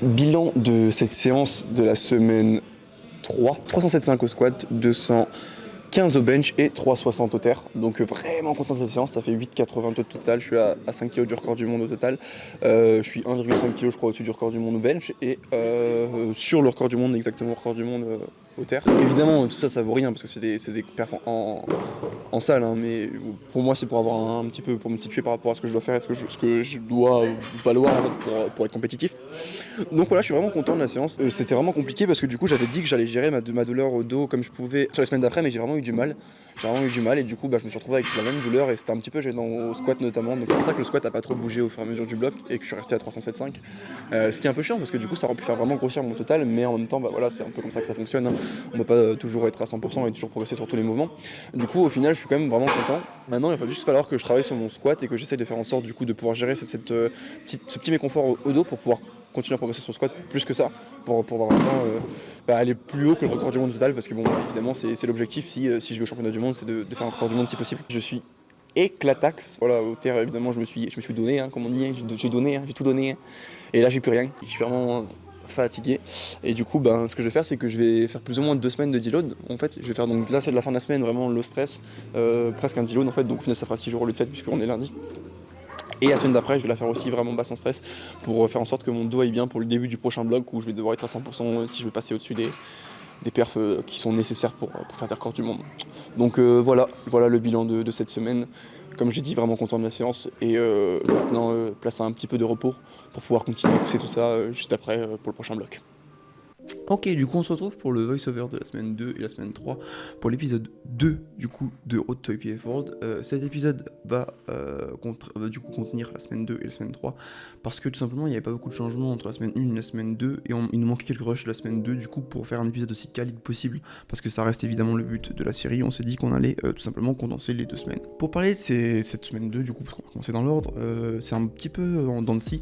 Bilan de cette séance de la semaine 3, 307,5 au squat, 215 au bench et 360 au terre. Donc vraiment content de cette séance, ça fait 8,82 au total, je suis à 5 kg du record du monde au total. Je suis 1,5 kg je crois au-dessus du record du monde au bench et sur le record du monde, exactement le record du monde au terre. Donc évidemment tout ça ça vaut rien parce que c'est des perfs en salle, hein, mais pour moi c'est pour avoir un petit peu, pour me situer par rapport à ce que je dois faire et ce que je dois valoir en fait, pour être compétitif. Donc voilà, je suis vraiment content de la séance. C'était vraiment compliqué parce que du coup j'avais dit que j'allais gérer ma douleur au dos comme je pouvais sur les semaines d'après, mais j'ai vraiment eu du mal. J'ai vraiment eu du mal et du coup je me suis retrouvé avec la même douleur et c'était un petit peu gênant au squat notamment. Donc c'est pour ça que le squat a pas trop bougé au fur et à mesure du bloc et que je suis resté à 307,5. Ce qui est un peu chiant parce que du coup ça aurait pu faire vraiment grossir mon total, mais en même temps bah voilà, c'est un peu comme ça que ça fonctionne, hein. On ne peut pas toujours être à 100% et toujours progresser sur tous les mouvements. Du coup au final je suis quand même vraiment content. Maintenant il va juste falloir que je travaille sur mon squat et que j'essaye de faire en sorte du coup de pouvoir gérer ce petit méconfort au dos pour pouvoir continuer à progresser sur le squat plus que ça pour vraiment aller plus haut que le record du monde total parce que bon évidemment c'est l'objectif si je veux championnat du monde, c'est de faire un record du monde si possible. Je suis éclataxe, voilà, au terre évidemment je me suis donné, hein, comme on dit, hein, j'ai donné, hein, j'ai tout donné, hein. Et là j'ai plus rien, je suis vraiment fatigué et du coup ce que je vais faire c'est que je vais faire plus ou moins 2 semaines de deload en fait. Je vais faire donc là c'est de la fin de la semaine vraiment low stress, presque un deload en fait, donc au final ça fera 6 jours au lieu de 7 puisqu'on est lundi. Et la semaine d'après, je vais la faire aussi vraiment basse en stress pour faire en sorte que mon dos aille bien pour le début du prochain bloc où je vais devoir être à 100% si je veux passer au-dessus des perfs qui sont nécessaires pour faire des records du monde. Donc voilà le bilan de cette semaine. Comme j'ai dit, vraiment content de la séance et maintenant place à un petit peu de repos pour pouvoir continuer à pousser tout ça juste après pour le prochain bloc. Ok, du coup on se retrouve pour le voice-over de la semaine 2 et la semaine 3 pour l'épisode 2 du coup de Road to IPF World. Cet épisode va du coup contenir la semaine 2 et la semaine 3 parce que tout simplement il n'y avait pas beaucoup de changements entre la semaine 1 et la semaine 2 et il nous manquait quelques rushs de la semaine 2 du coup pour faire un épisode aussi quali possible parce que ça reste évidemment le but de la série. On s'est dit qu'on allait tout simplement condenser les 2 semaines. Pour parler de cette semaine 2 du coup, parce qu'on va commencer dans l'ordre, c'est un petit peu en dents de scie.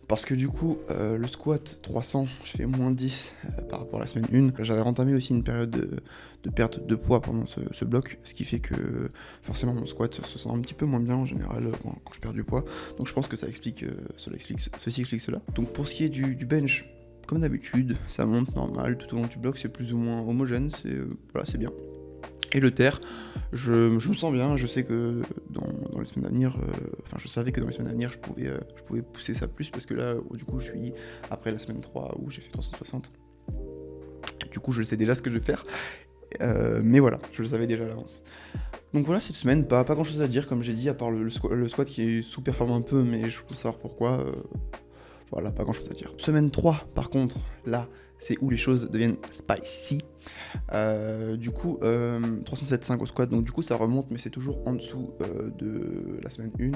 Parce que du coup, le squat 300, je fais moins 10 par rapport à la semaine 1. J'avais entamé aussi une période de perte de poids pendant ce bloc, ce qui fait que forcément mon squat se sent un petit peu moins bien en général quand je perds du poids. Donc je pense que ceci explique cela. Donc pour ce qui est du bench, comme d'habitude, ça monte normal tout au long du bloc, c'est plus ou moins homogène, c'est bien. Et le terre, je me sens bien, je sais que dans les semaines à venir, je savais que dans les semaines à venir, je pouvais pousser ça plus, parce que là, du coup, je suis après la semaine 3 où j'ai fait 360. Du coup, je sais déjà ce que je vais faire, mais voilà, je le savais déjà à l'avance. Donc voilà, cette semaine, pas grand chose à dire, comme j'ai dit, à part le squat qui est sous-performe un peu, mais je peux savoir pourquoi. Voilà, pas grand chose à dire. Semaine 3, par contre, là, c'est où les choses deviennent spicy. Du coup, 307,5 au squat, donc du coup ça remonte, mais c'est toujours en dessous de la semaine 1,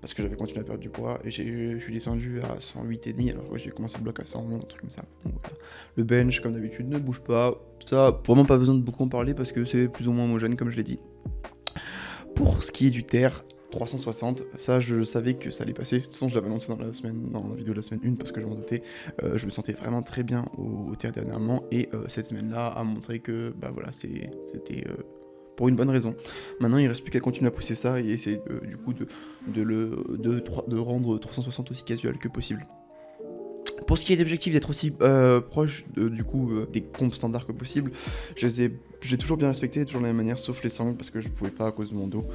parce que j'avais continué à perdre du poids, et je suis descendu à 108,5, alors que j'ai commencé le bloc à 111, un truc comme ça. Donc voilà. Le bench, comme d'habitude, ne bouge pas. Ça, vraiment pas besoin de beaucoup en parler, parce que c'est plus ou moins homogène, comme je l'ai dit. Pour ce qui est du terre, 360, ça je savais que ça allait passer. De toute façon, je l'avais annoncé dans la vidéo de la semaine 1 parce que je m'en doutais. Je me sentais vraiment très bien au terre dernièrement et cette semaine-là a montré que c'était pour une bonne raison. Maintenant, il reste plus qu'à continuer à pousser ça et essayer du coup de rendre 360 aussi casual que possible. Pour ce qui est d'objectif d'être aussi proche des comptes standards que possible, j'ai toujours bien respecté, toujours de la même manière, sauf les sangles parce que je pouvais pas à cause de mon dos.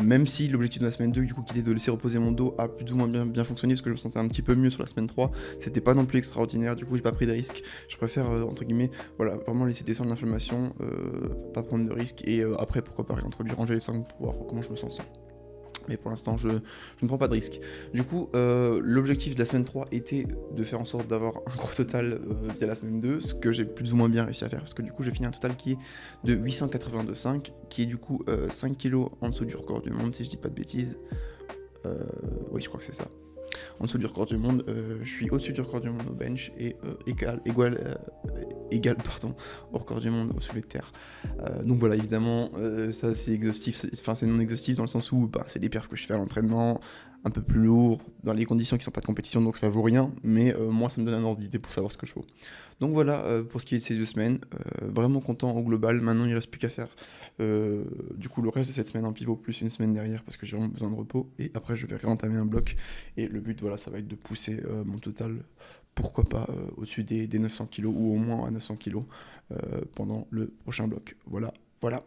Même si l'objectif de la semaine 2, du coup, qui était de laisser reposer mon dos, a plus ou moins bien fonctionné parce que je me sentais un petit peu mieux sur la semaine 3. C'était pas non plus extraordinaire, du coup, j'ai pas pris de risques. Je préfère, entre guillemets, voilà, vraiment laisser descendre l'inflammation, pas prendre de risques et après, pourquoi pas réintroduire, ranger les sangles pour voir comment je me sens sans. Mais pour l'instant, je ne prends pas de risque. Du coup, l'objectif de la semaine 3 était de faire en sorte d'avoir un gros total via la semaine 2, ce que j'ai plus ou moins bien réussi à faire, parce que du coup, j'ai fini un total qui est de 882,5, qui est du coup 5 kg en dessous du record du monde, si je dis pas de bêtises. Oui, je crois que c'est ça. En dessous du record du monde, je suis au-dessus du record du monde au bench et égal au record du monde au soulevé de terre. Donc voilà, évidemment, ça c'est exhaustif, c'est non exhaustif dans le sens où c'est des perfs que je fais à l'entraînement, un peu plus lourd, dans les conditions qui sont pas de compétition, donc ça vaut rien, mais moi ça me donne un ordre d'idée pour savoir ce que je vaux. Donc voilà, pour ce qui est de ces 2 semaines, vraiment content au global. Maintenant il reste plus qu'à faire du coup le reste de cette semaine en pivot plus une semaine derrière parce que j'ai vraiment besoin de repos et après je vais réentamer un bloc et le but voilà ça va être de pousser mon total pourquoi pas au-dessus des 900 kg ou au moins à 900 kg pendant le prochain bloc. Voilà, voilà.